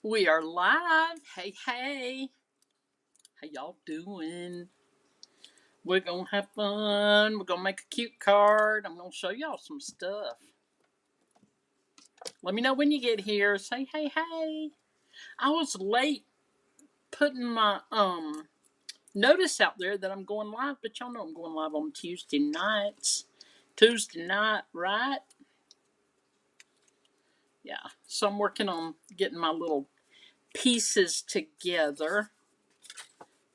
We are live. Hey, hey. How y'all doing? We're gonna have fun. We're gonna make a cute card. I'm gonna show y'all some stuff. Let me know when you get here. Say hey, hey. I was late putting my notice out there that I'm going live, but y'all know I'm going live on Tuesday nights. Tuesday night, right? Yeah. So I'm working on getting my little pieces together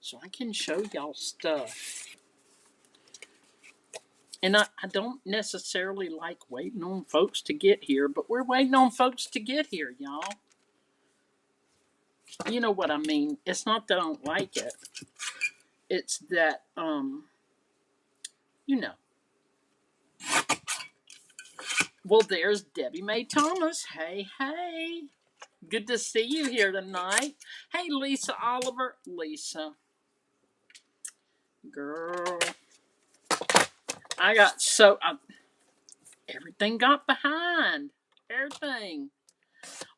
so I can show y'all stuff. And I don't necessarily like waiting on folks to get here, but we're waiting on folks to get here, y'all. You know what I mean. It's not that I don't like it. It's that, you know. Well, there's Debbie Mae Thomas. Hey, hey. Good to see you here tonight. Hey, Lisa Oliver. Lisa. Girl. Everything got behind. Everything.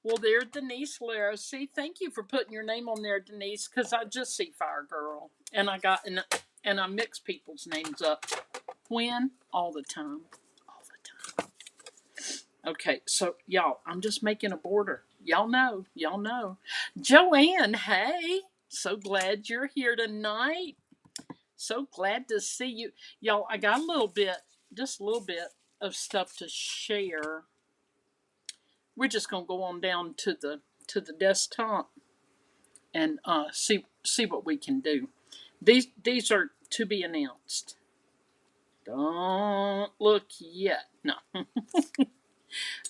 Well, there's Denise Lara. See, thank you for putting your name on there, Denise, because I just see Fire Girl, and I mix people's names up. When? All the time. All the time. Okay, so y'all, I'm just making a border. Y'all know. Y'all know. Joanne, hey, so glad you're here tonight. So glad to see you, y'all. I got just a little bit of stuff to share. We're just gonna go on down to the desktop and see what we can do. These are to be announced. Don't look yet. No.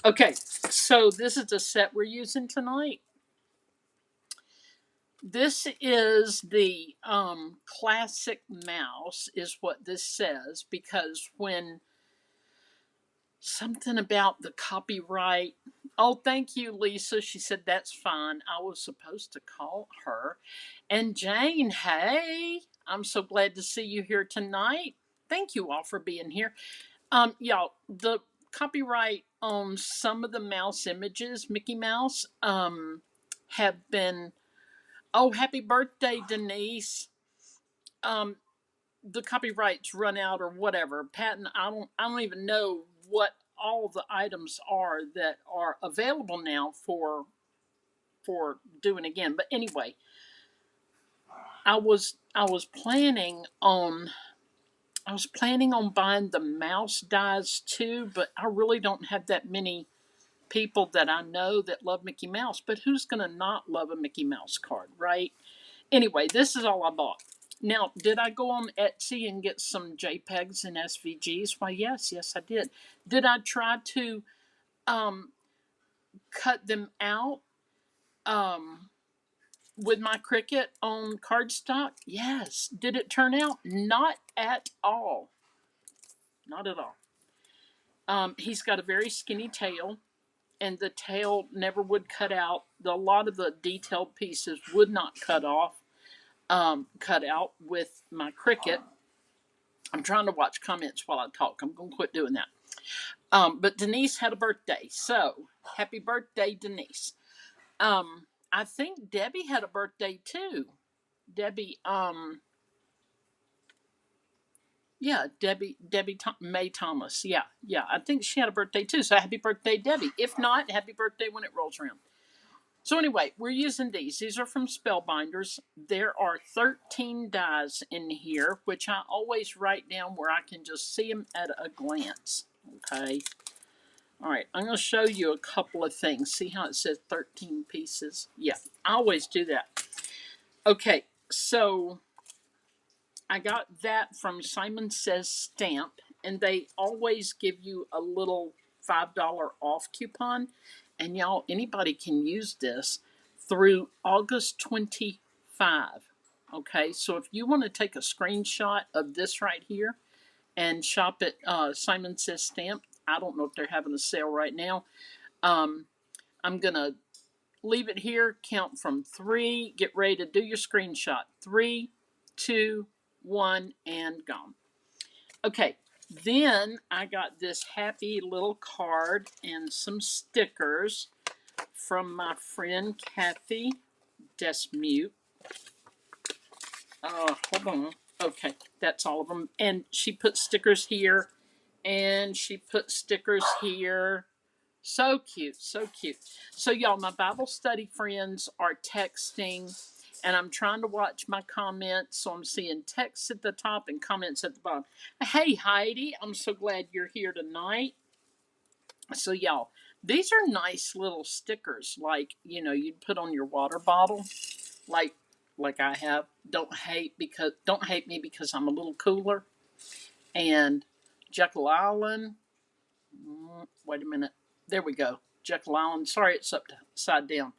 Okay, so this is the set we're using tonight. This is the classic mouse, is what this says, because when something about the copyright. Oh, thank you, Lisa. She said that's fine. I was supposed to call her. And Jane, hey, I'm so glad to see you here tonight. Thank you all for being here. Y'all, the copyright on some of the mouse images, Mickey Mouse, have been. Oh, happy birthday, Denise. The copyrights run out or whatever. Patent. I don't even know what all the items are that are available now for doing again. But anyway, I was planning on buying the mouse dies too, but I really don't have that many people that I know that love Mickey Mouse. But who's gonna not love a Mickey Mouse card, right? Anyway, this is all I bought. Now, did I go on Etsy and get some JPEGs and SVGs? Why, yes, I did. Did I try to cut them out with my Cricut on cardstock? Yes. Did it turn out? Not at all. Not at all. He's got a very skinny tail, and the tail never would cut out. A lot of the detailed pieces would not cut out with my Cricut. I'm trying to watch comments while I talk. I'm going to quit doing that. But Denise had a birthday. So, happy birthday, Denise. I think Debbie had a birthday too. Debbie Mae Thomas. Yeah. I think she had a birthday too. So happy birthday, Debbie. If not, happy birthday when it rolls around. So anyway, we're using these. These are from Spellbinders. There are 13 dies in here, which I always write down where I can just see them at a glance. Okay. All right, I'm going to show you a couple of things. See how it says 13 pieces? Yeah, I always do that. Okay, so I got that from Simon Says Stamp, and they always give you a little $5 off coupon. And y'all, anybody can use this through August 25. Okay, so if you want to take a screenshot of this right here and shop at Simon Says Stamp, I don't know if they're having a sale right now. I'm going to leave it here, count from 3, get ready to do your screenshot. 3, 2, 1, and gone. Okay, then I got this happy little card and some stickers from my friend Kathy Desmute. Hold on. Okay, that's all of them. And she put stickers here, and she put stickers here. So cute, so cute. So, y'all, my Bible study friends are texting, and I'm trying to watch my comments. So, I'm seeing texts at the top and comments at the bottom. Hey, Heidi, I'm so glad you're here tonight. So, y'all, these are nice little stickers, like, you'd put on your water bottle, like I have. Don't hate me because I'm a little cooler. And Jekyll Island. Wait a minute. There we go. Jekyll Island. Sorry, it's upside down.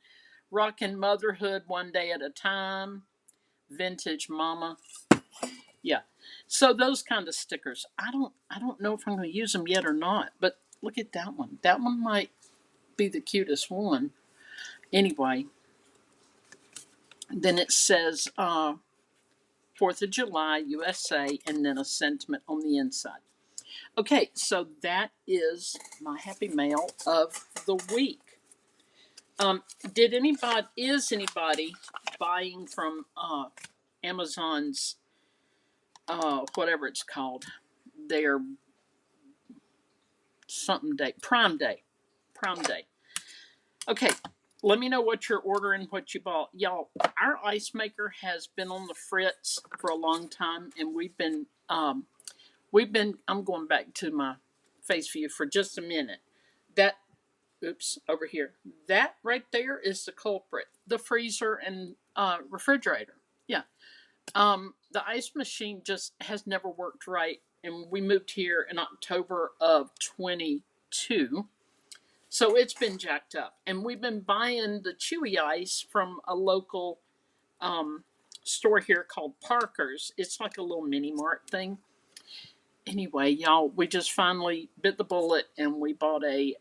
Rockin' motherhood one day at a time. Vintage mama. Yeah. So those kind of stickers. I don't know if I'm going to use them yet or not. But look at that one. That one might be the cutest one. Anyway. Then it says 4th of July, USA, and then a sentiment on the inside. Okay, so that is my happy mail of the week. Is anybody buying from Amazon's whatever it's called, their something day, Prime Day. Okay, let me know what you're ordering, what you bought. Y'all, our ice maker has been on the fritz for a long time, and I'm going back to my face view for just a minute. Over here. That right there is the culprit. The freezer and refrigerator. Yeah. The ice machine just has never worked right. And we moved here in October of 22. So it's been jacked up. And we've been buying the chewy ice from a local store here called Parker's. It's like a little mini mart thing. Anyway, y'all, we just finally bit the bullet and we bought a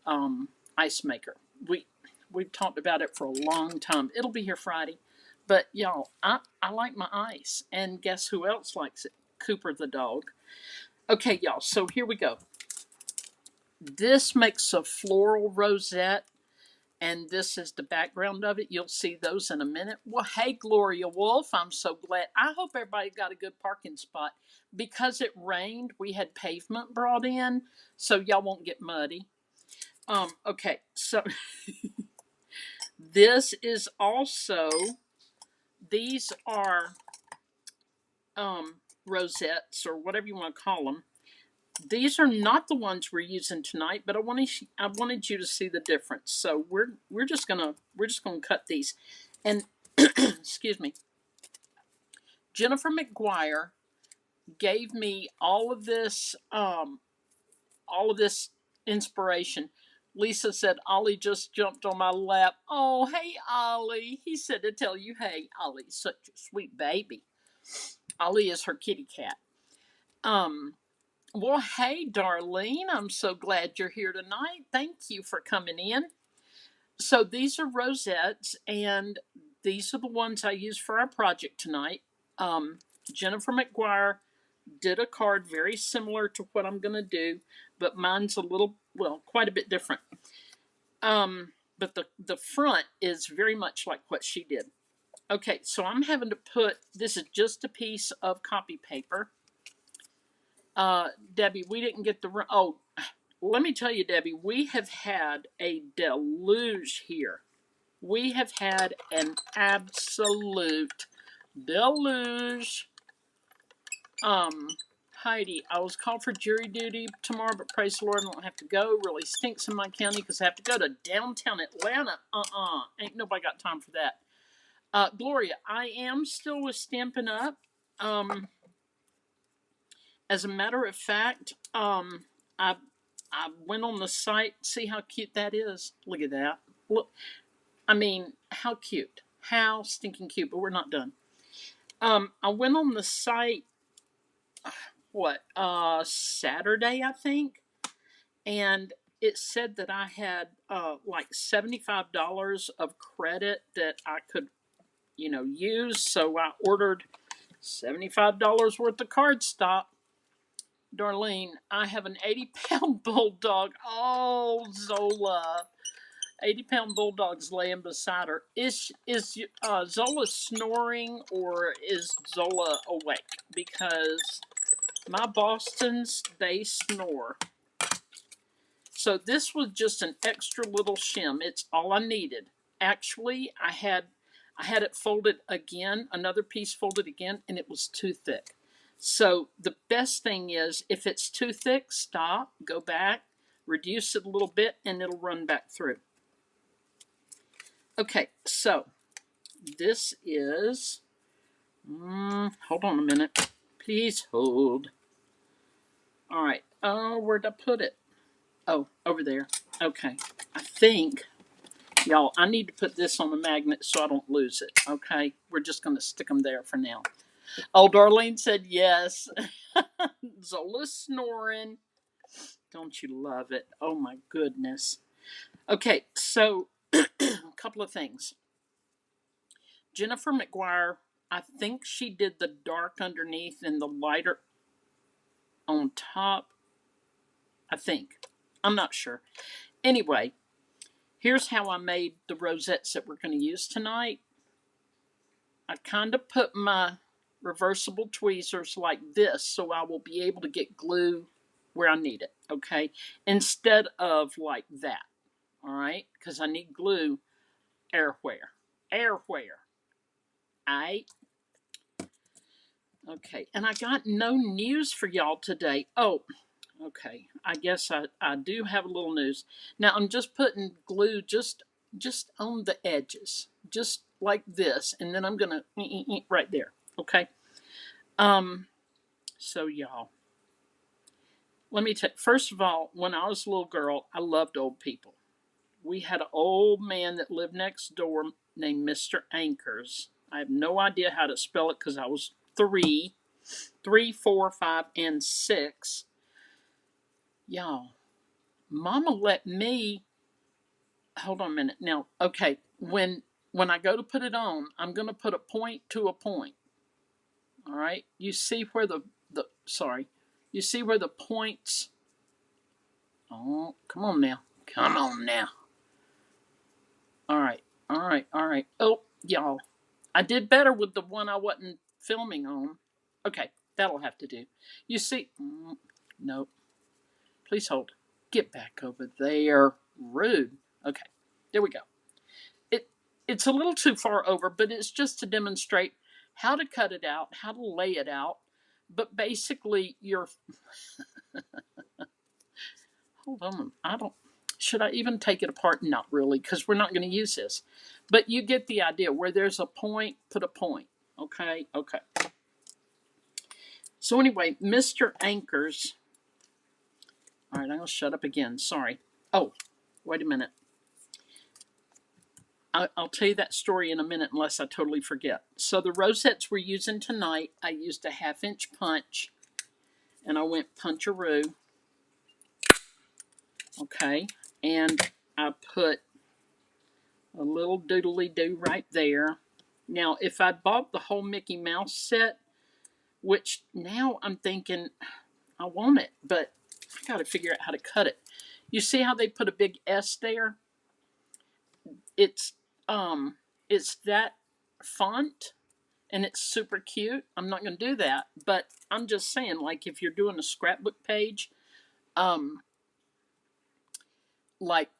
ice maker. We've talked about it for a long time. It'll be here Friday. But y'all, I like my ice. And guess who else likes it? Cooper the dog. Okay, y'all, so here we go. This makes a floral rosette, and this is the background of it. You'll see those in a minute. Well, hey, Gloria Wolf, I'm so glad. I hope everybody got a good parking spot. Because it rained, we had pavement brought in, so y'all won't get muddy. Okay, so this is also, these are rosettes, or whatever you want to call them. These are not the ones we're using tonight, but I wanted you to see the difference. So we're just gonna cut these, and excuse me. Jennifer McGuire gave me all of this inspiration. Lisa said, Ollie just jumped on my lap. Oh, hey, Ollie. He said to tell you, hey, Ollie, such a sweet baby. Ollie is her kitty cat. Well, hey, Darlene. I'm so glad you're here tonight. Thank you for coming in. So these are rosettes, and these are the ones I used for our project tonight. Jennifer McGuire did a card very similar to what I'm going to do, but mine's quite a bit different. But the front is very much like what she did. Okay, so I'm having to this is just a piece of copy paper. Debbie, we didn't get let me tell you, Debbie, we have had a deluge here. We have had an absolute deluge. Heidi, I was called for jury duty tomorrow, but praise the Lord, I don't have to go. Really stinks in my county because I have to go to downtown Atlanta. Ain't nobody got time for that. Gloria, I am still with Stampin' Up. As a matter of fact, I went on the site. See how cute that is? Look at that. Look, I mean, how cute. How stinking cute, but we're not done. I went on the site, Saturday, I think, and it said that I had like $75 of credit that I could, use. So I ordered $75 worth of cardstock. Darlene, I have an 80-pound bulldog. Oh, Zola. 80-pound bulldog's laying beside her. Is Zola snoring or is Zola awake? Because my Bostons, they snore. So this was just an extra little shim. It's all I needed. Actually, I had it folded again, another piece folded again, and it was too thick. So the best thing is, if it's too thick, stop, go back, reduce it a little bit, and it'll run back through. Okay, so this is, hold on a minute. Please hold. All right, where'd I put it? Oh, over there. Okay, I think, y'all, I need to put this on the magnet so I don't lose it, okay? We're just going to stick them there for now. Oh, Darlene said yes. Zola's snoring. Don't you love it? Oh, my goodness. Okay, so a couple of things. Jennifer McGuire, I think she did the dark underneath and the lighter on top. I think. I'm not sure. Anyway, here's how I made the rosettes that we're going to use tonight. I kind of put my reversible tweezers like this so I will be able to get glue where I need it, okay? Instead of like that, all right? Because I need glue everywhere. Everywhere. Alright? Okay, and I got no news for y'all today. Oh, okay. I guess I do have a little news. Now, I'm just putting glue just on the edges. Just like this. And then I'm going to right there. Okay? So y'all, let me tell you, first of all, when I was a little girl, I loved old people. We had an old man that lived next door named Mr. Anchors. I have no idea how to spell it because I was 3, 4, 5, and 6. Y'all, Mama let me, hold on a minute. Now, okay, when I go to put it on, I'm going to put a point to a point. All right? You see where you see where the points, oh, come on now. Come on now. All right. Oh, y'all, I did better with the one I wasn't filming on. Okay, that'll have to do. You see, nope. Please hold. Get back over there. Rude. Okay, there we go. It's a little too far over, but it's just to demonstrate how to cut it out, how to lay it out. But basically, hold on. Should I even take it apart? Not really, because we're not going to use this. But you get the idea. Where there's a point, put a point. Okay. So anyway, Mr. Anchors. All right, I'm going to shut up again. Sorry. Oh, wait a minute. I'll tell you that story in a minute unless I totally forget. So the rosettes we're using tonight, I used a 1/2-inch punch. And I went puncheroo. Okay. And I put a little doodly-doo right there. Now, if I bought the whole Mickey Mouse set, which now I'm thinking I want it, but I got to figure out how to cut it. You see how they put a big S there? It's that font, and it's super cute. I'm not going to do that, but I'm just saying, like, if you're doing a scrapbook page, like,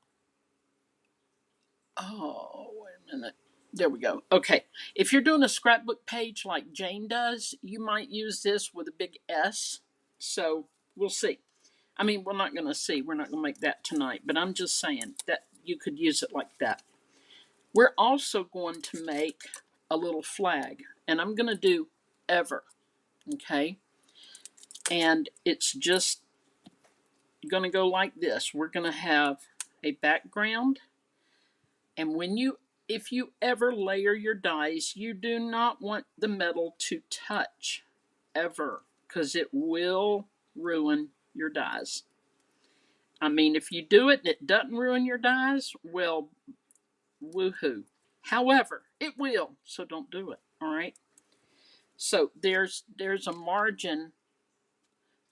oh, wait a minute. There we go. Okay. If you're doing a scrapbook page like Jane does, you might use this with a big S. So we'll see. I mean, we're not going to see. We're not going to make that tonight. But I'm just saying that you could use it like that. We're also going to make a little flag. And I'm going to do ever. Okay? And it's just going to go like this. We're going to have a background. And if you ever layer your dies, you do not want the metal to touch, ever, because it will ruin your dies. I mean, if you do it and it doesn't ruin your dies, well, woohoo. However, it will, so don't do it, all right? So there's a margin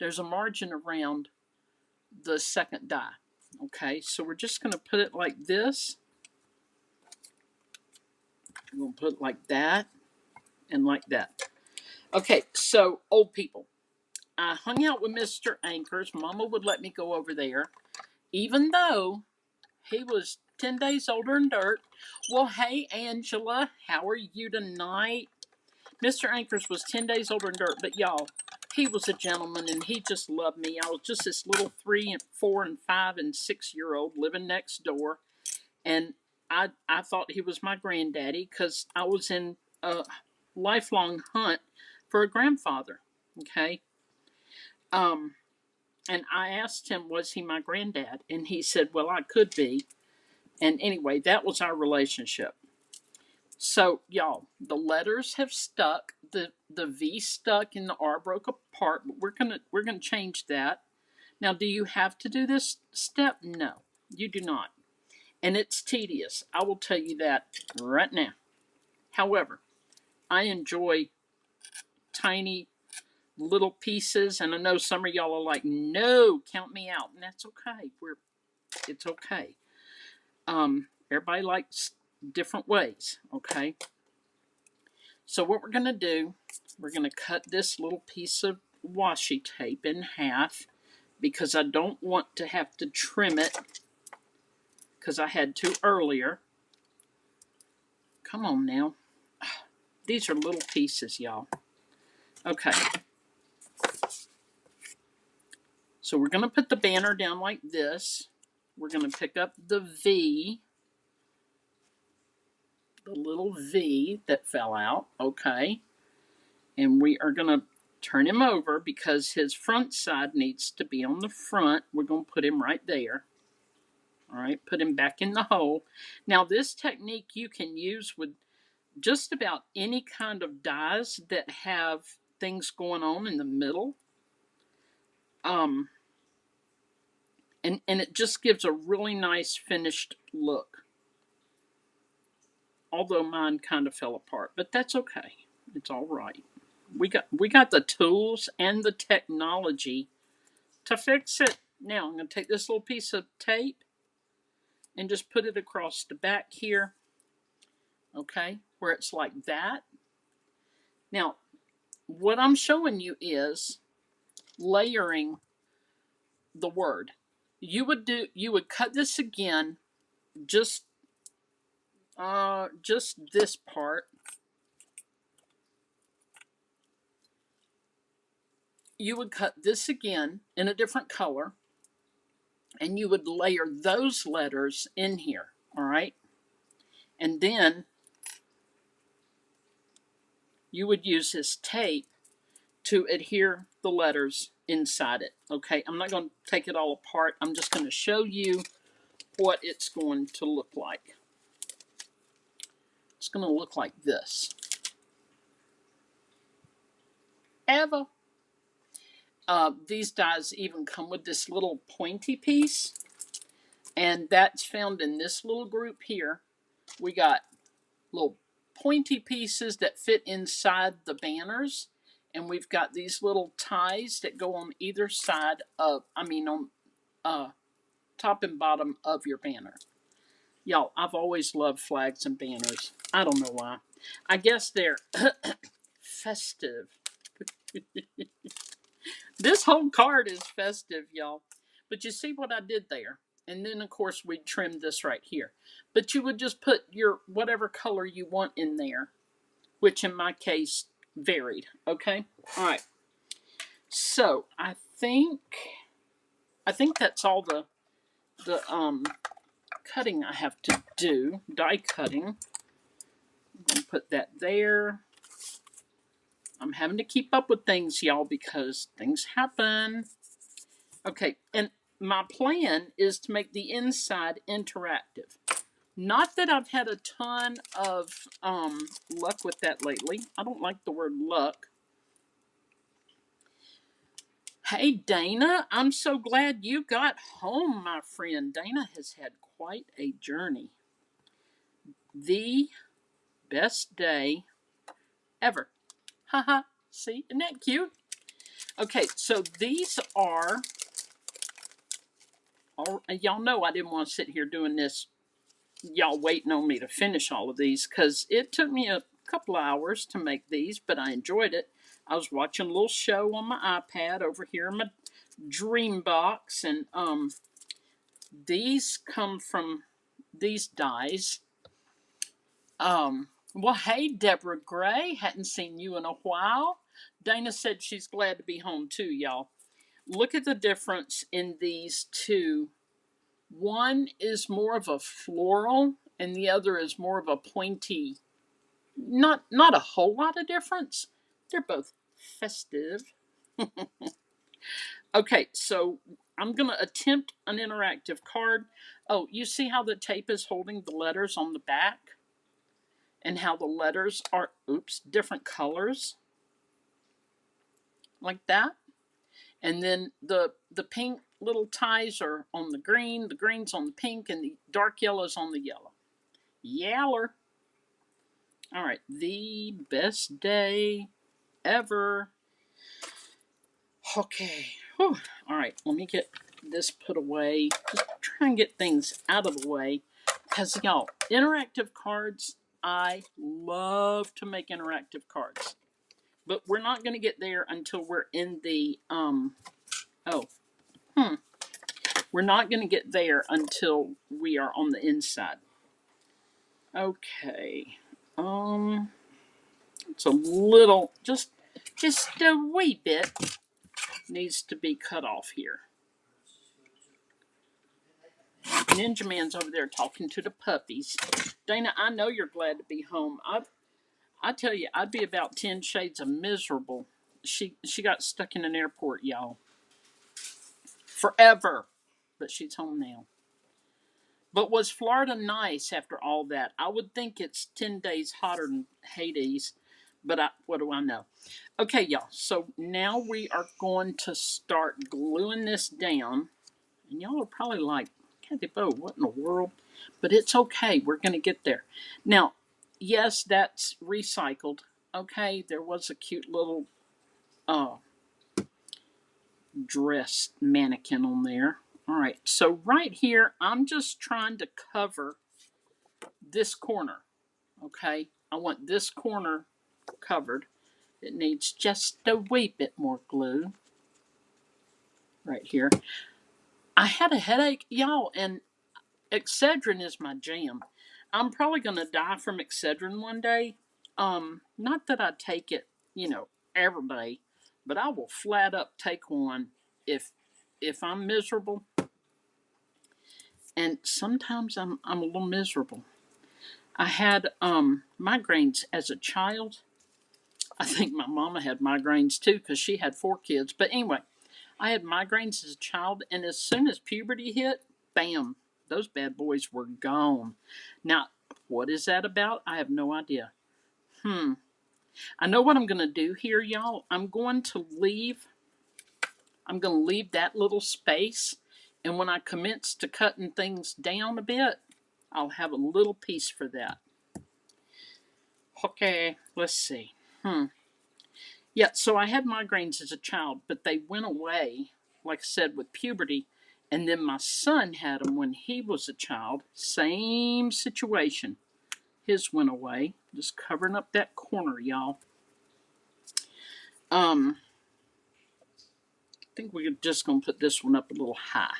around the second die, Okay, so we're just going to put it like this. We're going to put it like that and like that. Okay, so old people. I hung out with Mr. Anchors. Mama would let me go over there, even though he was 10 days older than dirt. Well, hey, Angela, how are you tonight? Mr. Anchors was 10 days older than dirt, but y'all, he was a gentleman and he just loved me. I was just this little 3 and 4 and 5 and 6-year-old living next door. And I thought he was my granddaddy because I was in a lifelong hunt for a grandfather. Okay. And I asked him, was he my granddad? And he said, well, I could be. And anyway, that was our relationship. So, y'all, the letters have stuck. The V stuck and the R broke apart, but we're gonna change that. Now, do you have to do this step? No, you do not. And it's tedious. I will tell you that right now. However, I enjoy tiny little pieces, and I know some of y'all are like, no, count me out. And that's okay. It's okay. Everybody likes different ways, okay? So what we're going to do, we're going to cut this little piece of washi tape in half because I don't want to have to trim it because I had to earlier. Come on now. These are little pieces, y'all. Okay. So we're going to put the banner down like this. We're going to pick up the V, the little V that fell out, okay? And we are going to turn him over because his front side needs to be on the front. We're going to put him right there. All right, put him back in the hole. Now, this technique you can use with just about any kind of dies that have things going on in the middle. And it just gives a really nice finished look. Although mine kind of fell apart, but that's okay. It's all right. We got the tools and the technology to fix it. Now I'm going to take this little piece of tape and just put it across the back here. Okay, where it's like that. Now, what I'm showing you is layering the word. You would cut this again, just this part. You would cut this again in a different color, and you would layer those letters in here, all right? And then you would use this tape to adhere the letters inside it, okay? I'm not going to take it all apart. I'm just going to show you what it's going to look like. It's going to look like this. Eva. These dies even come with this little pointy piece, and that's found in this little group here. We got little pointy pieces that fit inside the banners, and we've got these little ties that go on either side of, on top and bottom of your banner. Y'all, I've always loved flags and banners. I don't know why. I guess they're festive. This whole card is festive, y'all. But you see what I did there? And then, of course, we trimmed this right here. But you would just put your whatever color you want in there, which in my case varied. Okay? All right. So, I think that's all the cutting I have to do. Die cutting. I'm going to put that there. I'm having to keep up with things, y'all, because things happen. Okay, and my plan is to make the inside interactive. Not that I've had a ton of luck with that lately. I don't like the word luck. Hey, Dana, I'm so glad you got home, my friend. Dana has had quite a journey. The best day ever. Haha, see, isn't that cute? Okay, so these are y'all know I didn't want to sit here doing this, y'all waiting on me to finish all of these, because it took me a couple of hours to make these, but I enjoyed it. I was watching a little show on my iPad over here in my dream box, and these come from these dies. Well, hey, Deborah Gray, hadn't seen you in a while. Dana said she's glad to be home too, y'all. Look at the difference in these two. One is more of a floral, and the other is more of a pointy. Not a whole lot of difference. They're both festive. Okay, so I'm going to attempt an interactive card. Oh, you see how the tape is holding the letters on the back? And how the letters are, different colors? Like that. And then the pink little ties are on the green's on the pink, and the dark yellow's on the yellow. Yaller. All right, the best day ever. Okay. Whew. All right, let me get this put away. Just try and get things out of the way. Because, y'all, interactive cards, I love to make interactive cards. But we're not going to get there until we're in the, we're not going to get there until we are on the inside. Okay. It's a little, just a wee bit needs to be cut off here. Ninja Man's over there talking to the puppies. Dana, I know you're glad to be home. I tell you, I'd be about 10 shades of miserable. She got stuck in an airport, y'all. Forever. But she's home now. But was Florida nice after all that? I would think it's 10 days hotter than Hades. But what do I know? Okay, y'all. So now we are going to start gluing this down. And y'all are probably like, Kathy Bo, what in the world? But it's okay. We're going to get there. Now, yes, that's recycled. Okay, there was a cute little dress mannequin on there. All right, so right here, I'm just trying to cover this corner. Okay, I want this corner covered. It needs just a wee bit more glue. Right here. I had a headache, y'all, and Excedrin is my jam. I'm probably going to die from Excedrin one day. Not that I take it, every day, but I will flat up take one if I'm miserable. And sometimes I'm a little miserable. I had migraines as a child. I think my mama had migraines too because she had 4 kids. But anyway, I had migraines as a child, and as soon as puberty hit, bam, those bad boys were gone. Now, what is that about? I have no idea. I know what I'm going to do here, y'all. I'm going to leave that little space, and when I commence to cutting things down a bit, I'll have a little piece for that. Okay, let's see. Yeah, so I had migraines as a child, but they went away, like I said, with puberty. And then my son had them when he was a child. Same situation. His went away. Just covering up that corner, y'all. I think we're just going to put this one up a little high.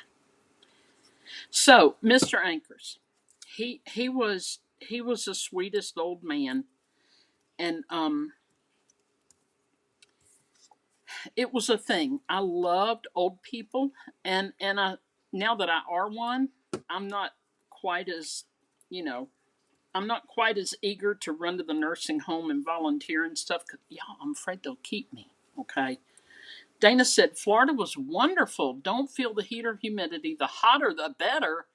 So, Mr. Anchors, he was the sweetest old man, and it was a thing. I loved old people, and now that I are one, I'm not quite as I'm not quite as eager to run to the nursing home and volunteer and stuff. Cause y'all, I'm afraid they'll keep me. Okay. Dana said Florida was wonderful. Don't feel the heat or humidity. The hotter, the better.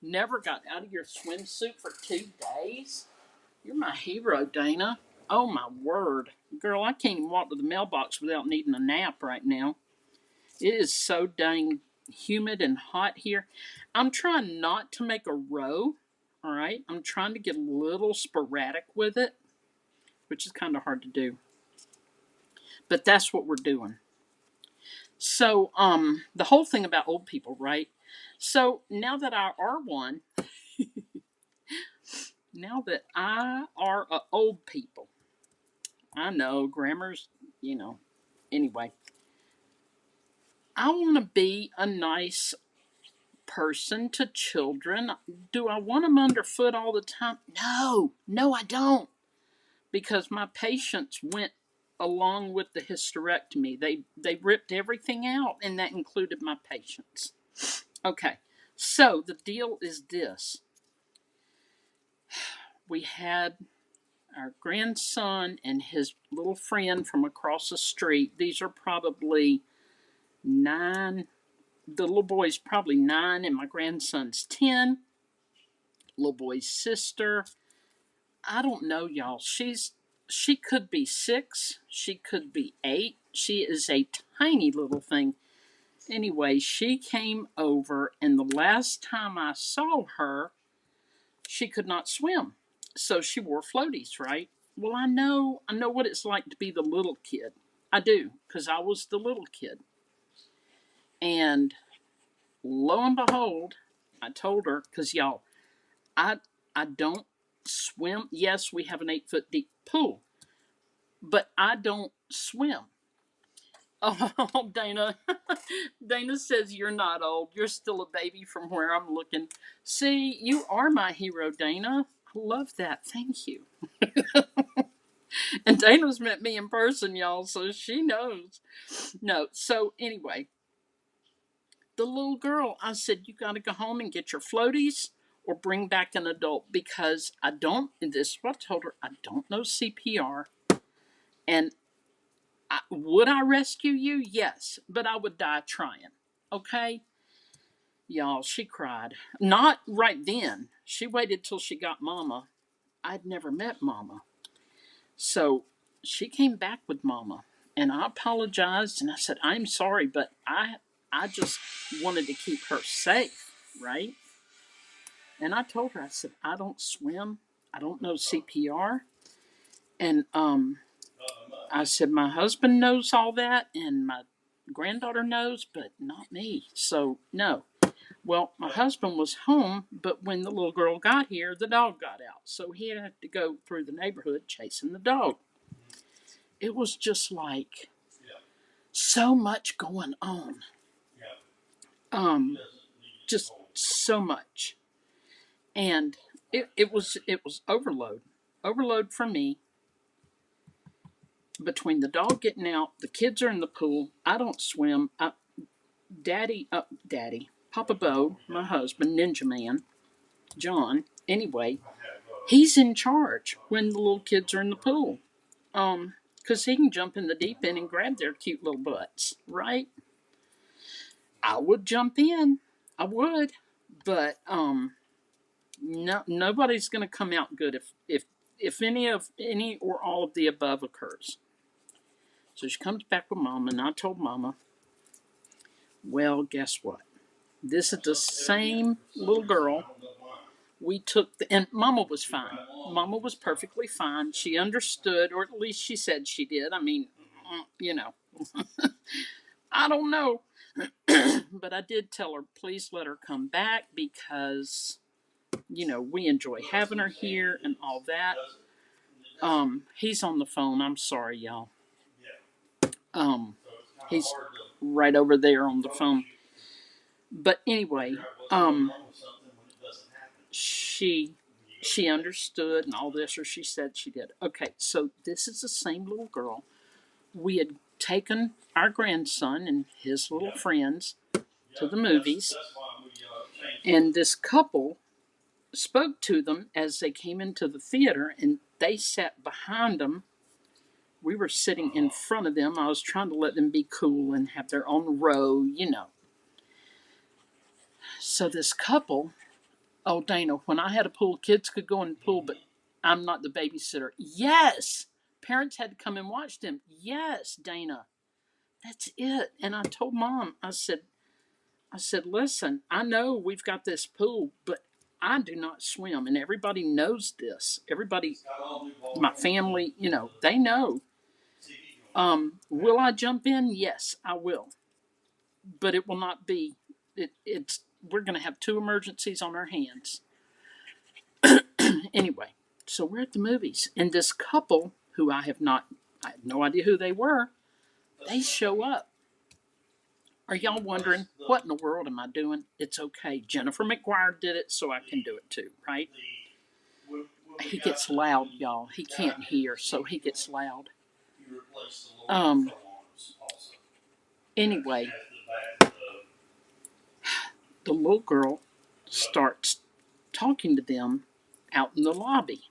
Never got out of your swimsuit for 2 days. You're my hero, Dana. Oh my word. Girl, I can't even walk to the mailbox without needing a nap right now. It is so dang humid and hot here. I'm trying not to make a row, all right? I'm trying to get a little sporadic with it, which is kind of hard to do. But that's what we're doing. So, the whole thing about old people, right? So now that I are one, now that I are a old people, I know grammar's, you know. Anyway, I want to be a nice person to children. Do I want them underfoot all the time? No, I don't. Because my patients went along with the hysterectomy. They ripped everything out, and that included my patients. Okay, so the deal is this: we had our grandson and his little friend from across the street. These are probably 9. The little boy's probably 9, and my grandson's 10. Little boy's sister, I don't know, y'all. She could be 6. She could be 8. She is a tiny little thing. Anyway, she came over, and the last time I saw her, she could not swim. So she wore floaties, right? Well, I know what it's like to be the little kid. I do, because I was the little kid. And lo and behold, I told her, because y'all, I don't swim. Yes, we have an 8-foot deep pool, but I don't swim. Oh, Dana. Dana says you're not old. You're still a baby from where I'm looking. See, you are my hero, Dana. I love that. Thank you. And Dana's met me in person, y'all, so she knows. No, so anyway, the little girl, I said, you got to go home and get your floaties or bring back an adult because I don't, and this is what I told her, I don't know CPR. And would I rescue you? Yes, but I would die trying. Okay? Y'all, she cried. Not right then. She waited till she got Mama. I'd never met Mama. So she came back with Mama. And I apologized and I said, I'm sorry, but I just wanted to keep her safe, right? And I told her, I said, I don't swim. I don't know CPR. And I said, my husband knows all that and my granddaughter knows, but not me. So, no. Well, my husband was home, but when the little girl got here, the dog got out. So he had to go through the neighborhood chasing the dog. It was just like so much going on. Just so much. And it was overload. Overload for me. Between the dog getting out, the kids are in the pool. I don't swim. Daddy, Papa Bo, my husband, Ninja Man, John. Anyway, he's in charge when the little kids are in the pool. Because he can jump in the deep end and grab their cute little butts, right? I would jump in. I would. But no, nobody's going to come out good if any or all of the above occurs. So she comes back with Mama, and I told Mama, well, guess what? This is the same little girl we took, and Mama was fine. Mama was perfectly fine. She understood, or at least she said she did. I mean, I don't know. But I did tell her, please let her come back because, we enjoy having her here and all that. He's on the phone. I'm sorry, y'all. He's right over there on the phone. But anyway, she understood and all this, or she said she did. Okay, so this is the same little girl. We had taken our grandson and his little friends to the movies, and this couple spoke to them as they came into the theater, and they sat behind them. We were sitting in front of them. I was trying to let them be cool and have their own row, So this couple, oh, Dana, when I had a pool, kids could go in the pool, but I'm not the babysitter. Yes! Parents had to come and watch them. Yes, Dana. That's it. And I told Mom, I said, listen, I know we've got this pool, but I do not swim. And everybody knows this. Everybody, my family, they know. Will I jump in? Yes, I will. But it will not be, it's we're going to have 2 emergencies on our hands. Anyway, so we're at the movies, and this couple who I have no idea who they were, they show up. Are y'all wondering, what in the world am I doing? It's okay. Jennifer McGuire did it, so I can do it too, right? He gets loud, y'all. He can't hear, so he gets loud. Anyway, the little girl starts talking to them out in the lobby.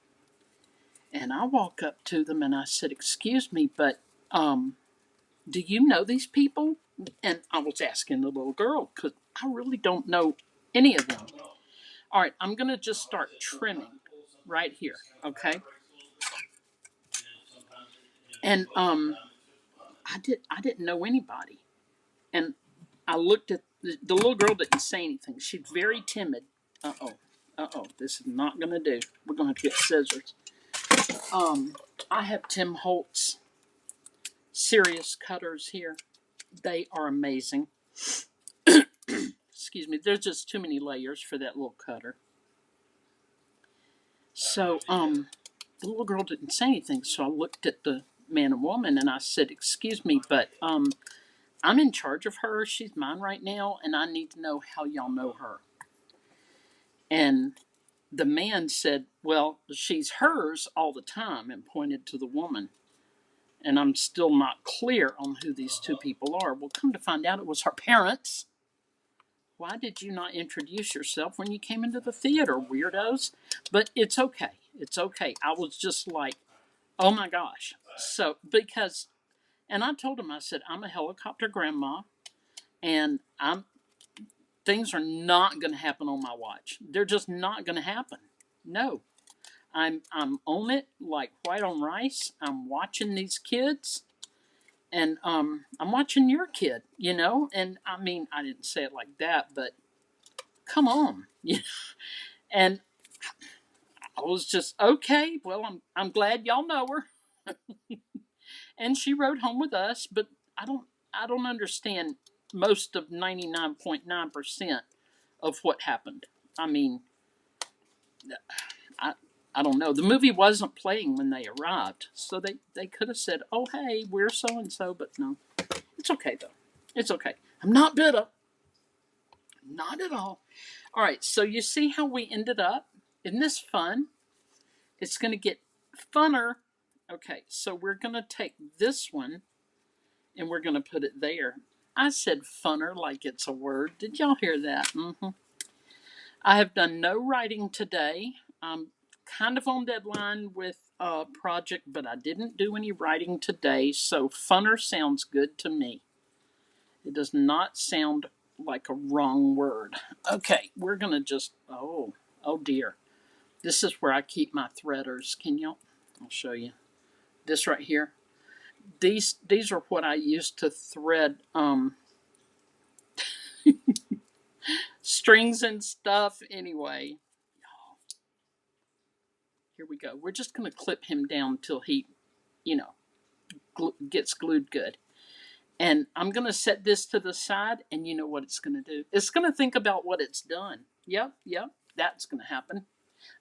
And I walk up to them and I said, "Excuse me, but do you know these people?" And I was asking the little girl because I really don't know any of them. All right, I'm going to just start trimming right here, okay? And I didn't know anybody. And I looked at the little girl, didn't say anything. She's very timid. This is not going to do. We're going to have to get scissors. I have Tim Holtz serious cutters here. They are amazing. Excuse me, there's just too many layers for that little cutter. So, the little girl didn't say anything, so I looked at the man and woman and I said, "Excuse me, but I'm in charge of her. She's mine right now, and I need to know how y'all know her." And the man said, "Well, she's hers all the time," and pointed to the woman. And I'm still not clear on who these 2 people are. Well, come to find out, it was her parents. Why did you not introduce yourself when you came into the theater, weirdos? But it's okay. It's okay. I was just like, oh my gosh. So, and I told him, I said, "I'm a helicopter grandma, and things are not going to happen on my watch. They're just not going to happen. No. I'm on it like white on rice. I'm watching these kids, and I'm watching your kid, you know." And I mean, I didn't say it like that, but come on, you know? And I was just, okay. Well, I'm glad y'all know her, and she rode home with us. But I don't understand most of 99.9% of what happened. I mean, I I don't know. The movie wasn't playing when they arrived, so they could have said, "Oh, hey, we're so and so," but no. It's okay though. It's okay. I'm not bitter. Not at all. All right. So you see how we ended up? Isn't this fun? It's going to get funner. Okay. So we're going to take this one and we're going to put it there. I said funner like it's a word. Did y'all hear that? Mm-hmm. I have done no writing today. I'm kind of on deadline with a project, but I didn't do any writing today, so funner sounds good to me. It does not sound like a wrong word. Okay, we're going to just, oh dear. This is where I keep my threaders. I'll show you. This right here. These are what I use to thread strings and stuff. Anyway, here we go. We're just going to clip him down till he, gets glued good. And I'm going to set this to the side, and you know what it's going to do? It's going to think about what it's done. Yep, that's going to happen.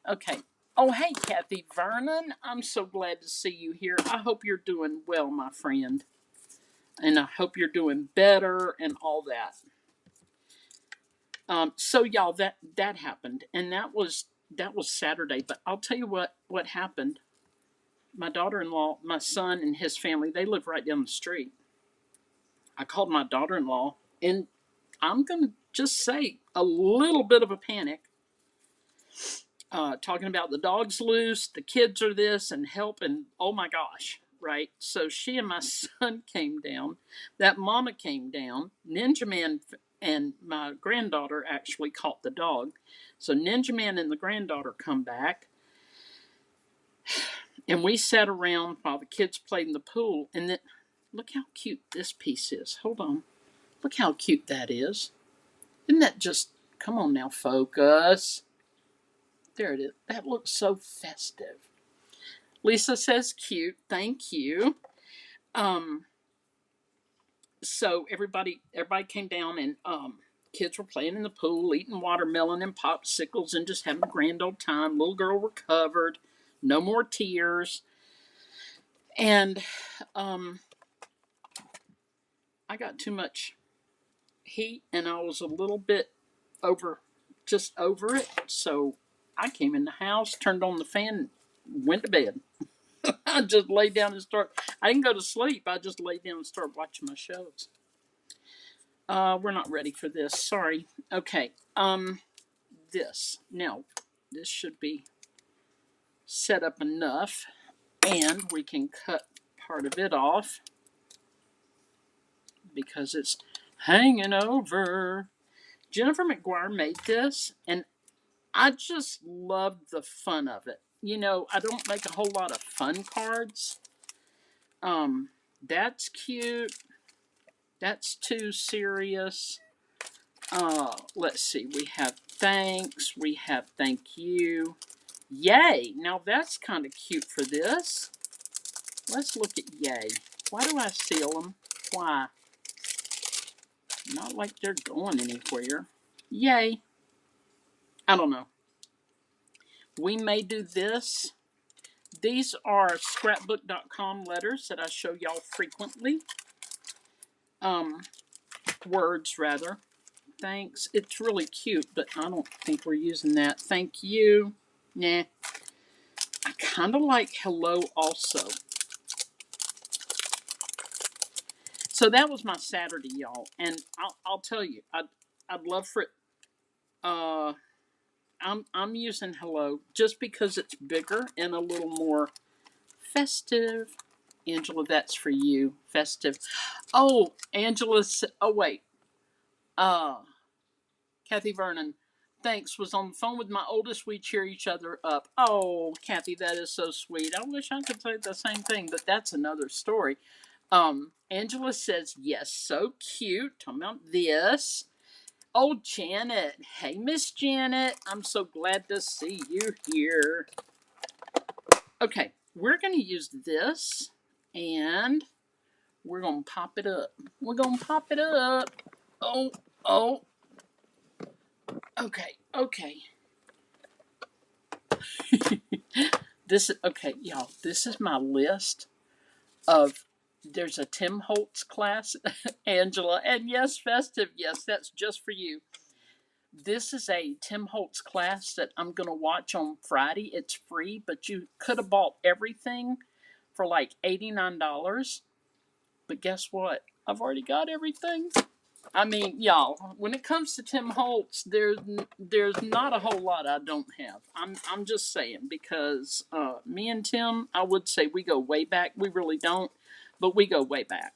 Okay. Oh, hey, Kathy Vernon. I'm so glad to see you here. I hope you're doing well, my friend. And I hope you're doing better and all that. So y'all, that happened, and that was Saturday. But I'll tell you what happened. My daughter-in-law, my son, and his family, they live right down the street. I called my daughter-in-law, and I'm going to just say a little bit of a panic. Talking about the dog's loose, the kids are this, and help, and oh my gosh, right? So she and my son came down. That mama came down. Ninja Man and my granddaughter actually caught the dog. So Ninja Man and the granddaughter come back. And we sat around while the kids played in the pool. And then, look how cute this piece is. Hold on. Look how cute that is. Isn't that just, come on now, focus. There it is. That looks so festive. Lisa says cute. Thank you. So everybody came down, and Kids were playing in the pool, eating watermelon and popsicles, and just having a grand old time. Little girl recovered, no more tears. And I got too much heat, and I was a little bit just over it. So I came in the house, turned on the fan, went to bed. I just laid down and I didn't go to sleep. I just laid down and started watching my shows. We're not ready for this. Sorry. Okay. This. Now, this should be set up enough, and we can cut part of it off because it's hanging over. Jennifer McGuire made this, and I just loved the fun of it. You know, I don't make a whole lot of fun cards. That's cute. That's too serious. Let's see. We have thanks. We have thank you. Yay. Now that's kind of cute for this. Let's look at yay. Why do I seal them? Why? Not like they're going anywhere. Yay. I don't know. We may do this. These are scrapbook.com letters that I show y'all frequently. Words, rather. Thanks. It's really cute, but I don't think we're using that. Thank you. Nah. I kind of like hello also. So that was my Saturday, y'all. And I'll tell you, I'd love for it. I'm using hello just because it's bigger and a little more festive. Angela, that's for you. Festive. Oh, Angela. Oh, wait. Kathy Vernon. Thanks. Was on the phone with my oldest. We cheer each other up. Oh, Kathy, that is so sweet. I wish I could say the same thing, but that's another story. Angela says, yes, so cute. Talking about this. Oh, Janet. Hey, Miss Janet. I'm so glad to see you here. Okay, we're going to use this, and we're going to pop it up. We're going to pop it up. Oh. Okay. Okay, y'all. This is my list of. There's a Tim Holtz class, Angela, and yes, festive. Yes, that's just for you. This is a Tim Holtz class that I'm going to watch on Friday. It's free, but you could have bought everything for like $89. But guess what? I've already got everything. I mean, y'all, when it comes to Tim Holtz, there's not a whole lot I don't have. I'm just saying, because me and Tim, I would say we go way back. We really don't, but we go way back.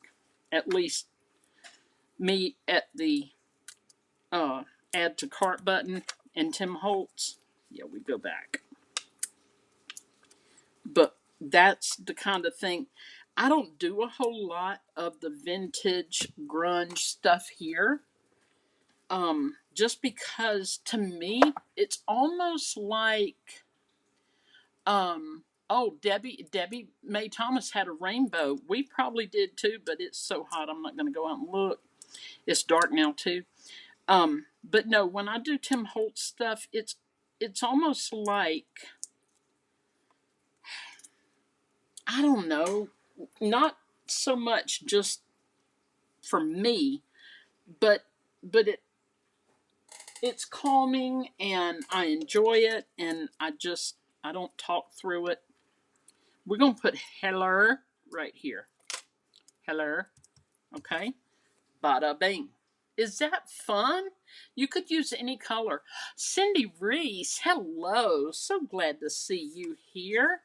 At least me at the add to cart button and Tim Holtz, yeah, we go back. But that's the kind of thing. I don't do a whole lot of the vintage grunge stuff here. Just because to me it's almost like Debbie Mae Thomas had a rainbow. We probably did too, but it's so hot I'm not gonna go out and look. It's dark now too. But no, when I do Tim Holtz stuff, it's almost like, I don't know, not so much just for me, but it's calming and I enjoy it, and I don't talk through it. We're gonna put Heller right here. Heller, okay. Bada bing. Is that fun? You could use any color. Cindy Reese, hello. So glad to see you here.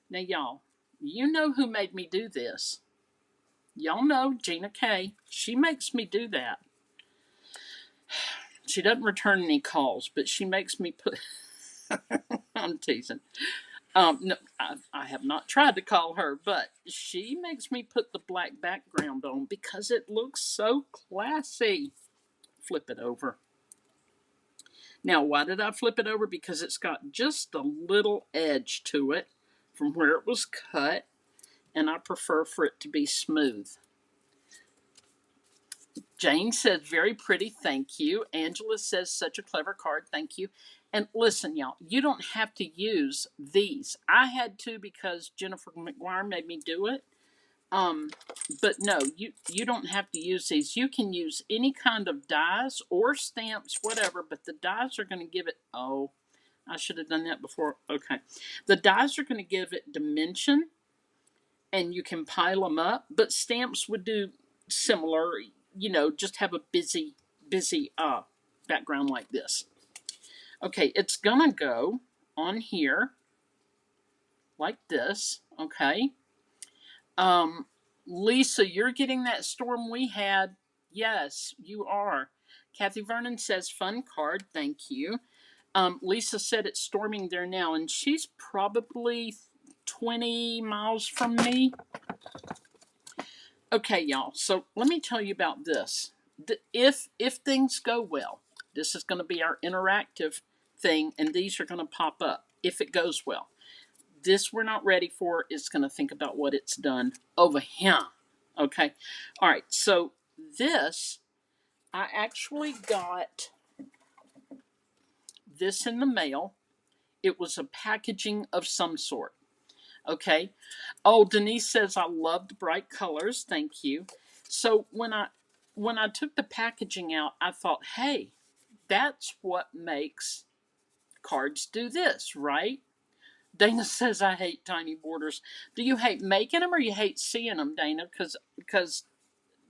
Now, y'all, you know who made me do this. Y'all know Gina K. She makes me do that. She doesn't return any calls, but she makes me put... I'm teasing. No, I have not tried to call her, but she makes me put the black background on because it looks so classy. Flip it over. Now, why did I flip it over? Because it's got just a little edge to it from where it was cut, and I prefer for it to be smooth. Jane says, very pretty, thank you. Angela says, such a clever card, thank you. And listen, y'all, you don't have to use these. I had to because Jennifer McGuire made me do it. But no, you don't have to use these. You can use any kind of dies or stamps, whatever, but the dies are going to give it, oh, I should have done that before. Okay. The dies are going to give it dimension, and you can pile them up, but stamps would do similar, just have a busy background like this. Okay, it's gonna go on here like this. Okay. Lisa, you're getting that storm we had. Yes, you are. Kathy Vernon says, fun card, thank you. Lisa said it's storming there now, and she's probably 20 miles from me. Okay, y'all, so let me tell you about this. If things go well, this is going to be our interactive thing, and these are going to pop up if it goes well. This we're not ready for. It's going to think about what it's done over here. Okay, all right, so this, I actually got this in the mail. It was a packaging of some sort. Okay. Oh, Denise says, I love the bright colors. Thank you. So when I took the packaging out, I thought, hey, that's what makes cards do this, right? Dana says, I hate tiny borders. Do you hate making them or you hate seeing them, Dana? Because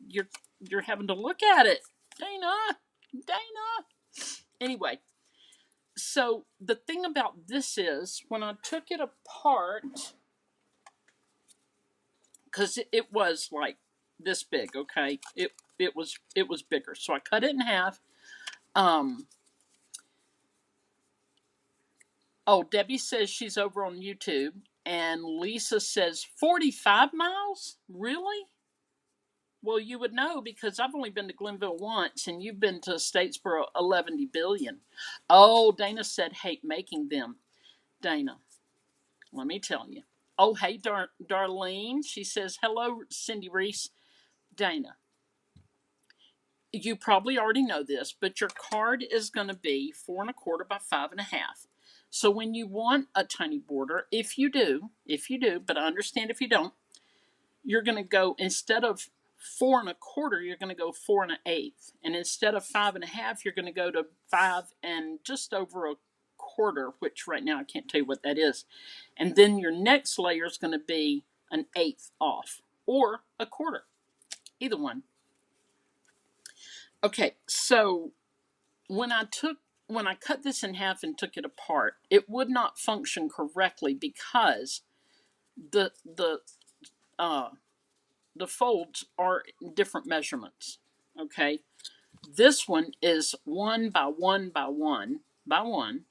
you're having to look at it. Dana. Anyway, so the thing about this is when I took it apart, because it was like this big, okay? It was bigger. So I cut it in half. Oh, Debbie says she's over on YouTube. And Lisa says 45 miles? Really? Well, you would know because I've only been to Glenville once and you've been to Statesboro 11 billion. Oh, Dana said hate making them. Dana, let me tell you. Oh, hey, Darlene. She says, hello, Cindy Reese. Dana, you probably already know this, but your card is going to be 4 1/4 by 5 1/2. So when you want a tiny border, if you do, but I understand if you don't, you're going to go, instead of 4 1/4, you're going to go 4 1/8. And instead of 5 1/2, you're going to go to 5 and just over a quarter, which right now I can't tell you what that is. And then your next layer is going to be an 1/8 off or a quarter, either one. Okay, so when I cut this in half and took it apart, it would not function correctly because the folds are different measurements. Okay, this one is 1 by 1 by 1 by 1,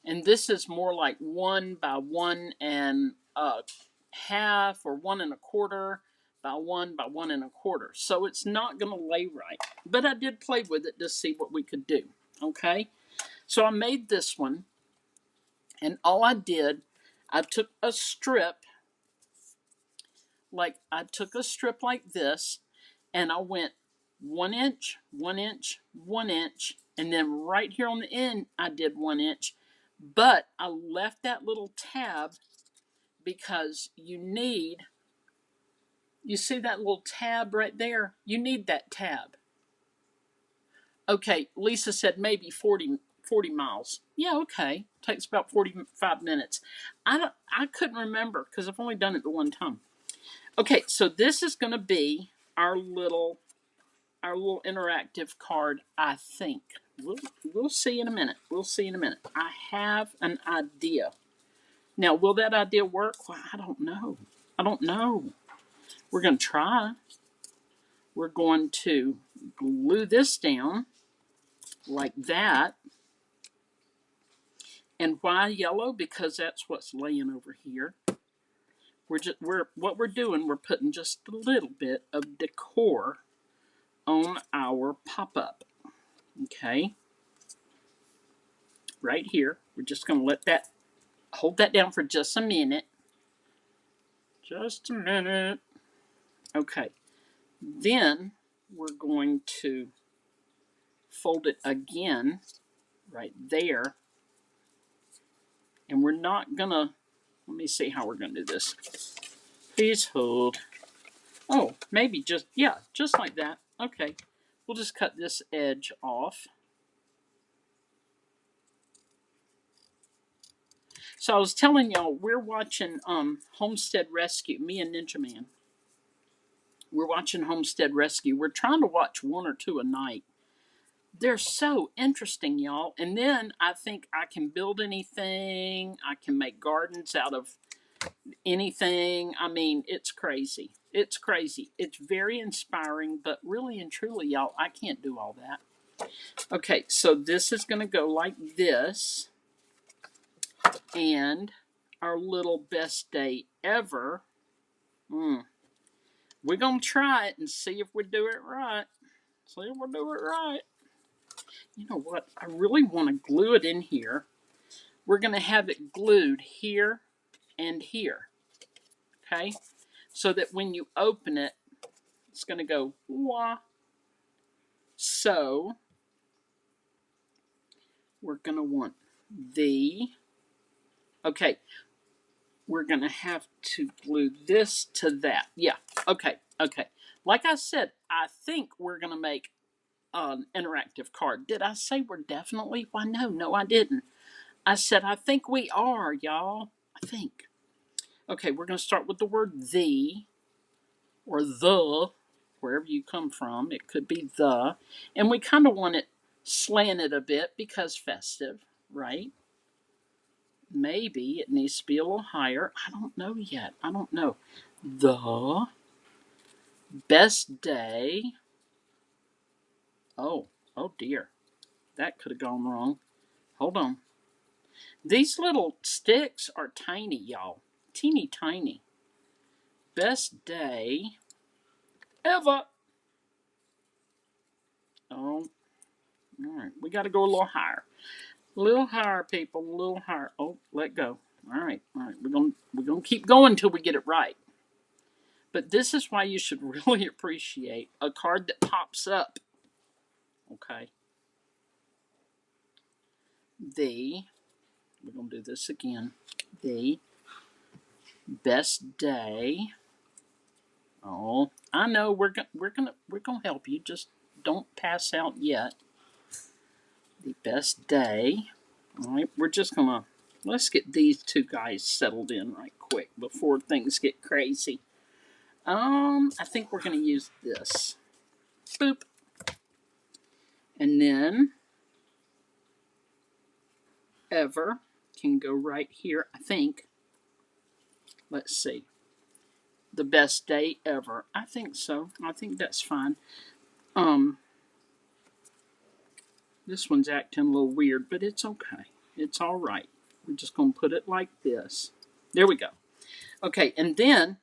and this is more like 1 by 1 and a half or 1 1/4 by 1 by 1 1/4. So it's not going to lay right. But I did play with it to see what we could do. Okay, so I made this one, and all I did, I took a strip like this, and I went 1 inch, 1 inch, 1 inch, and then right here on the end, I did 1 inch. But I left that little tab because you see that little tab right there? You need that tab. Okay, Lisa said maybe 40 miles. Yeah, okay. Takes about 45 minutes. I couldn't remember because I've only done it the one time. Okay, so this is going to be our little interactive card, I think. We'll see in a minute. I have an idea. Now, will that idea work? Well, I don't know. We're going to try. We're going to glue this down like that. And why yellow? Because that's what's laying over here. What we're doing, we're putting just a little bit of decor on our pop-up. Okay. Right here. We're just going to hold that down for just a minute. Just a minute. Okay. Then we're going to fold it again right there. And we're not gonna, let me see how we're gonna do this. Please hold. Oh, maybe just, yeah, just like that. Okay, we'll just cut this edge off. So I was telling y'all, we're watching Homestead Rescue, me and Ninja Man. We're watching Homestead Rescue. We're trying to watch 1 or 2 a night. They're so interesting, y'all. And then I think I can build anything. I can make gardens out of anything. I mean, it's crazy. It's crazy. It's very inspiring, but really and truly, y'all, I can't do all that. Okay, so this is going to go like this. And our little best day ever. We're going to try it and see if we do it right. See if we do it right. You know what? I really want to glue it in here. We're going to have it glued here and here. Okay? So that when you open it, it's going to go wah. So, we're going to want the... Okay. We're going to have to glue this to that. Yeah. Okay. Okay. Like I said, I think we're going to make an interactive card. Did I say we're definitely? Why, no, I didn't. I said, I think we are, y'all. I think. Okay, we're going to start with the word the, or the, wherever you come from. It could be the. And we kind of want it slanted a bit because festive, right? Maybe it needs to be a little higher. I don't know yet. I don't know. The best day. Oh dear. That could have gone wrong. Hold on. These little sticks are tiny, y'all. Teeny tiny. Best day ever. Oh, all right. We got to go a little higher. A little higher, people. A little higher. Oh, let go. All right. We're gonna keep going till we get it right. But this is why you should really appreciate a card that pops up. Okay. We're gonna do this again. The best day. Oh, I know we're gonna help you. Just don't pass out yet. The best day. All right, we're just gonna let's get these 2 guys settled in right quick before things get crazy. I think we're gonna use this. Boop, and then ever can go right here. I think. Let's see. The best day ever. I think so. I think that's fine. This one's acting a little weird, but it's okay. It's all right. We're just going to put it like this. There we go. Okay, and then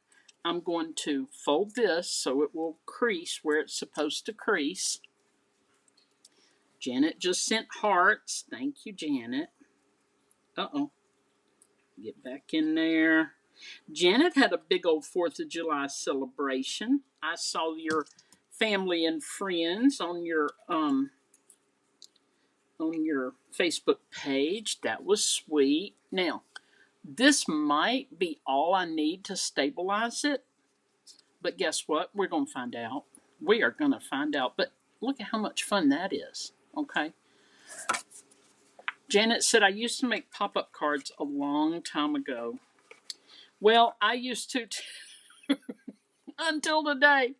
I'm going to fold this so it will crease where it's supposed to crease. Janet just sent hearts. Thank you, Janet. Uh-oh. Get back in there. Janet had a big old 4th of July celebration. I saw your family and friends on your Facebook page. That was sweet. Now, this might be all I need to stabilize it, but guess what? We're going to find out. We are going to find out, but look at how much fun that is, okay? Janet said, I used to make pop-up cards a long time ago. Well, I used to until today.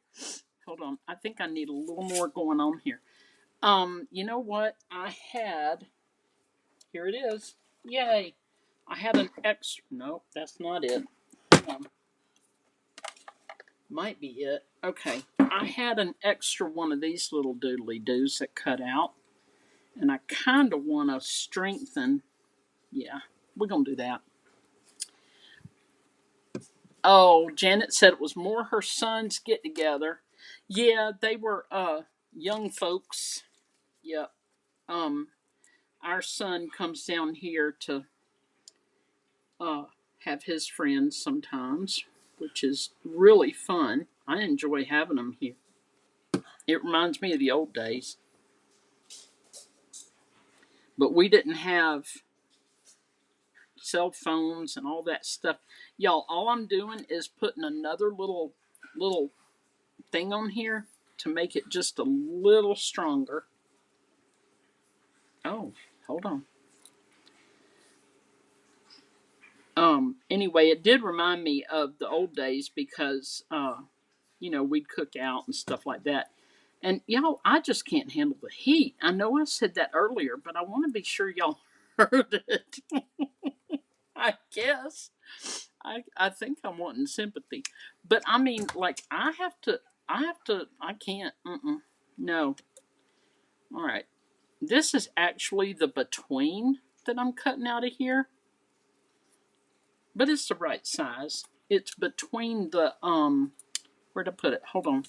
Hold on. I think I need a little more going on here. You know what? Here it is. Yay. I had an extra, nope, that's not it. Might be it. Okay. I had an extra one of these little doodly doos that cut out. And I kind of want to strengthen. Yeah, we're going to do that. Oh, Janet said it was more her sons get together. Yeah, they were young folks. Yep. Our son comes down here to have his friends sometimes, which is really fun. I enjoy having them here. It reminds me of the old days. But we didn't have cell phones and all that stuff. Y'all, all I'm doing is putting another little thing on here to make it just a little stronger. Oh, hold on. Anyway, it did remind me of the old days because we'd cook out and stuff like that. And y'all, I just can't handle the heat. I know I said that earlier, but I want to be sure y'all heard it. I guess. I think I'm wanting sympathy. But I mean, like, I can't. No. All right. This is actually the between that I'm cutting out of here. But it's the right size. It's between the, where'd I put it? Hold on.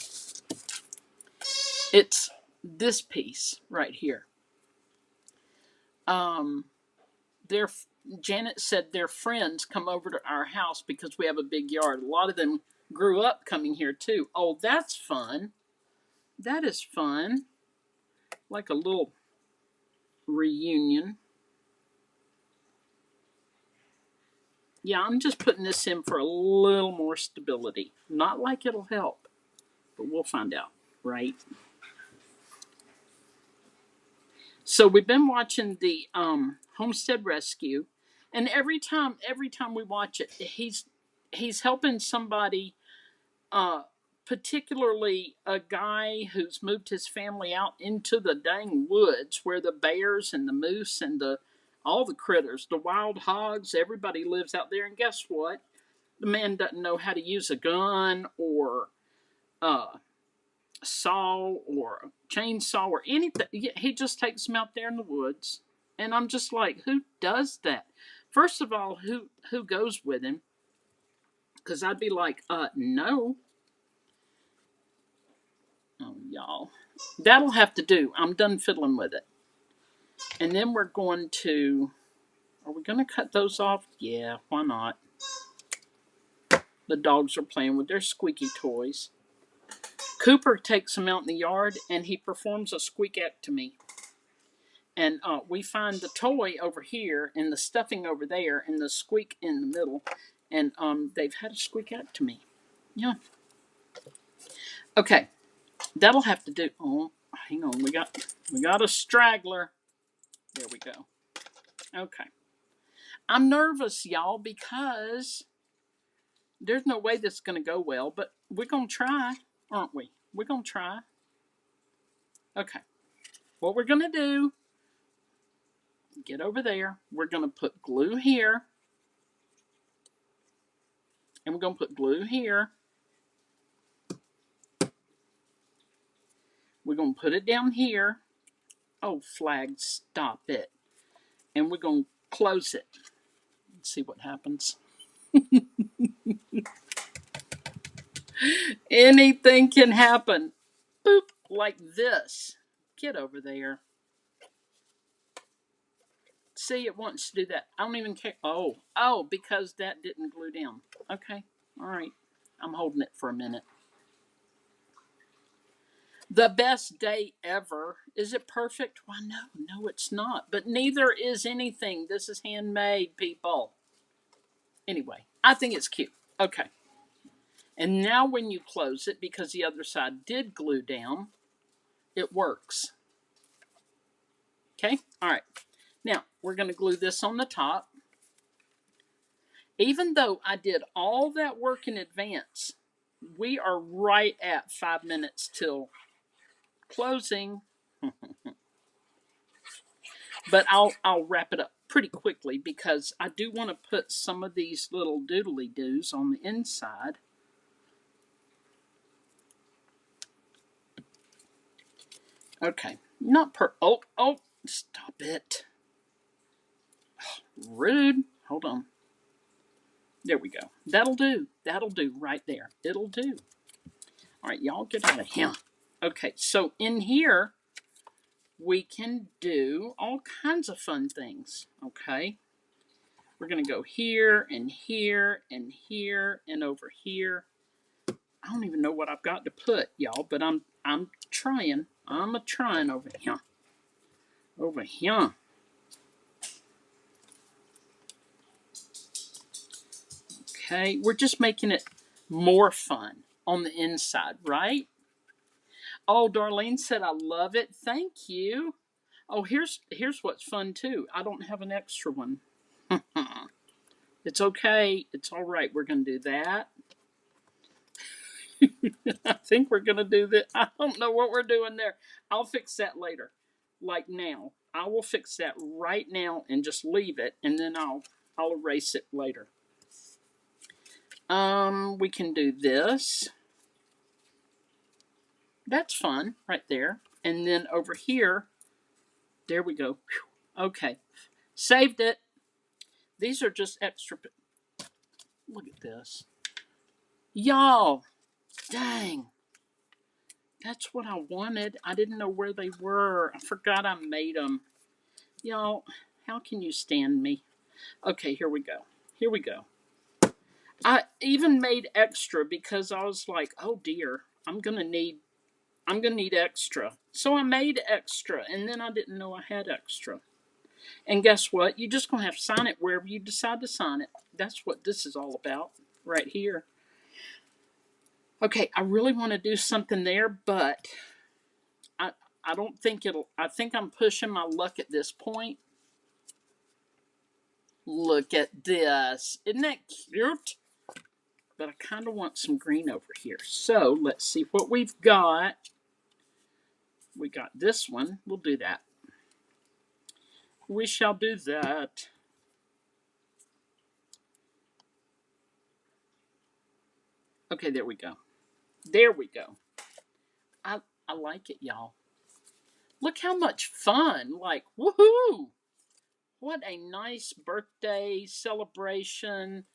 It's this piece right here. Their Janet said their friends come over to our house because we have a big yard. A lot of them grew up coming here too. Oh, that's fun. That is fun. Like a little reunion. Yeah, I'm just putting this in for a little more stability. Not like it'll help, but we'll find out, right? So we've been watching the Homestead Rescue, and every time we watch it, he's helping somebody, particularly a guy who's moved his family out into the dang woods where the bears and the moose and all the critters, the wild hogs, everybody lives out there. And guess what? The man doesn't know how to use a gun or a saw or a chainsaw or anything. He just takes them out there in the woods. And I'm just like, who does that? First of all, who goes with him? Because I'd be like, no. Oh, y'all. That'll have to do. I'm done fiddling with it. And then we're going to... Are we going to cut those off? Yeah, why not? The dogs are playing with their squeaky toys. Cooper takes them out in the yard and he performs a squeakectomy. And we find the toy over here and the stuffing over there and the squeak in the middle. And they've had a squeakectomy. Yeah. Okay. That'll have to do. Oh, hang on. We got a straggler. There we go. Okay. I'm nervous, y'all, because there's no way this is going to go well, but we're going to try, aren't we? We're going to try. Okay. What we're going to do, get over there. We're going to put glue here. And we're going to put glue here. We're going to put it down here. Oh, flag, stop it. And we're going to close it. Let's see what happens. Anything can happen. Boop, like this. Get over there. See, it wants to do that. I don't even care. Oh, because that didn't glue down. Okay, all right. I'm holding it for a minute. The best day ever. Is it perfect? Why, no, it's not. But neither is anything. This is handmade, people. Anyway, I think it's cute. Okay. And now when you close it, because the other side did glue down, it works. Okay? All right. Now, we're going to glue this on the top. Even though I did all that work in advance, we are right at 5 minutes till closing. But I'll wrap it up pretty quickly because I do want to put some of these little doodly doos on the inside. Okay, not oh, stop it. Rude. Hold on. There we go. That'll do. That'll do right there. It'll do. All right, y'all get out of here. Okay, so in here, we can do all kinds of fun things, okay? We're going to go here and here and here and over here. I don't even know what I've got to put, y'all, but I'm I'm trying. I'm a-trying over here. Over here. Okay, we're just making it more fun on the inside, right? Oh, Darlene said, I love it. Thank you. Oh, here's what's fun too. I don't have an extra one. It's okay. It's all right. We're going to do that. I think we're going to do that. I don't know what we're doing there. I'll fix that later. Like now. I will fix that right now and just leave it, and then I'll erase it later. We can do this. That's fun right there. And then over here, there we go. Okay. Saved it. These are just extra. Look at this. Y'all, dang. That's what I wanted. I didn't know where they were. I forgot I made them. Y'all, how can you stand me? Okay, here we go. Here we go. I even made extra because I was like, oh dear, I'm gonna need extra. So I made extra, and then I didn't know I had extra. And guess what? You're just gonna have to sign it wherever you decide to sign it. That's what this is all about, right here. Okay, I really want to do something there, but I don't think it'll. I think I'm pushing my luck at this point. Look at this. Isn't that cute? But I kind of want some green over here. So let's see what we've got. We got this one. We'll do that. We shall do that. Okay, there we go. There we go. I like it, y'all. Look how much fun. Like, woohoo! What a nice birthday celebration.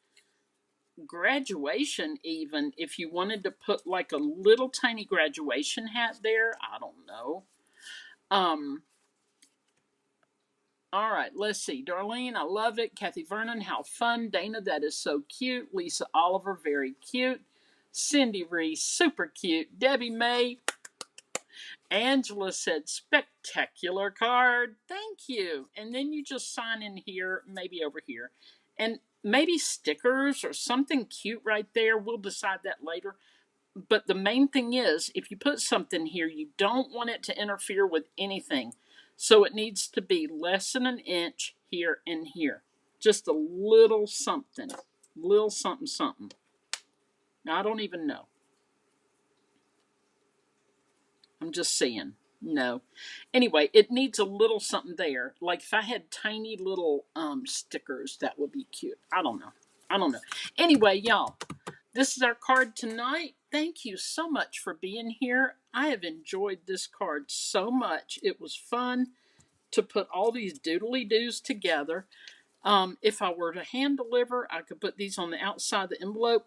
Graduation, even. If you wanted to put like a little tiny graduation hat there, I don't know. All right, let's see. Darlene, I love it. Kathy Vernon, how fun. Dana, that is so cute. Lisa Oliver, very cute. Cindy Reese, super cute. Debbie May, Angela said, spectacular card. Thank you. And then you just sign in here, maybe over here. And maybe stickers or something cute right there. We'll decide that later. But the main thing is, if you put something here, you don't want it to interfere with anything. So it needs to be less than an inch here and here. Just a little something. Little something, something. Now, I don't even know. I'm just saying. No. Anyway, it needs a little something there. Like if I had tiny little stickers, that would be cute. I don't know. Anyway, y'all, this is our card tonight. Thank you so much for being here. I have enjoyed this card so much. It was fun to put all these doodly-doos together. If I were to hand deliver, I could put these on the outside of the envelope.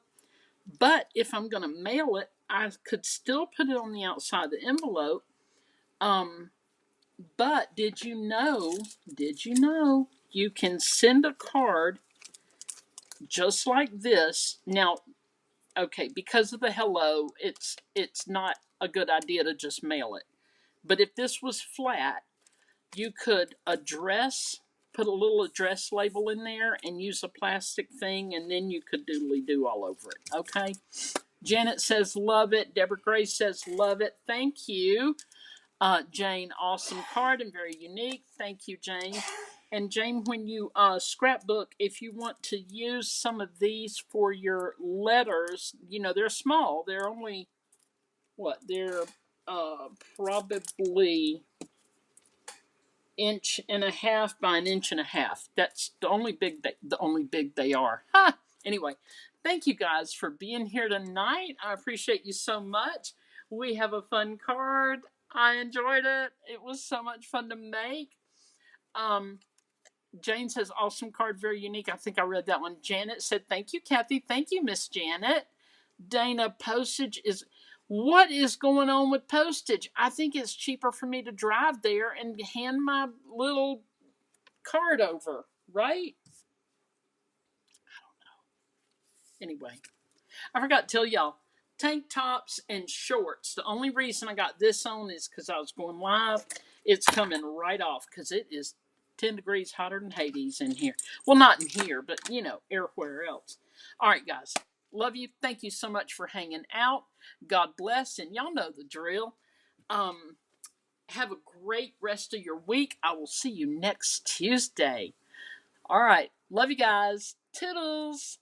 But if I'm going to mail it, I could still put it on the outside of the envelope. But did you know you can send a card just like this? Now, okay, because of the hello, it's not a good idea to just mail it. But if this was flat, you could put a little address label in there and use a plastic thing, and then you could doodly do all over it. Okay? Janet says love it. Deborah Grace says love it. Thank you. Jane, awesome card and very unique. Thank you, Jane. And Jane, when you scrapbook, if you want to use some of these for your letters, they're small. They're only, they're probably inch and a half by an inch and a half. That's the only big they are. Ha! Anyway, thank you guys for being here tonight. I appreciate you so much. We have a fun card. I enjoyed it. It was so much fun to make. Jane says, awesome card, very unique. I think I read that one. Janet said, thank you, Kathy. Thank you, Miss Janet. Dana, postage is... What is going on with postage? I think it's cheaper for me to drive there and hand my little card over, right? I don't know. Anyway, I forgot to tell y'all, tank tops and shorts. The only reason I got this on is because I was going live. It's coming right off because it is 10 degrees hotter than Hades in here. Well, not in here, but everywhere else. All right, guys. Love you. Thank you so much for hanging out. God bless. And y'all know the drill. Have a great rest of your week. I will see you next Tuesday. All right. Love you guys. Toodles.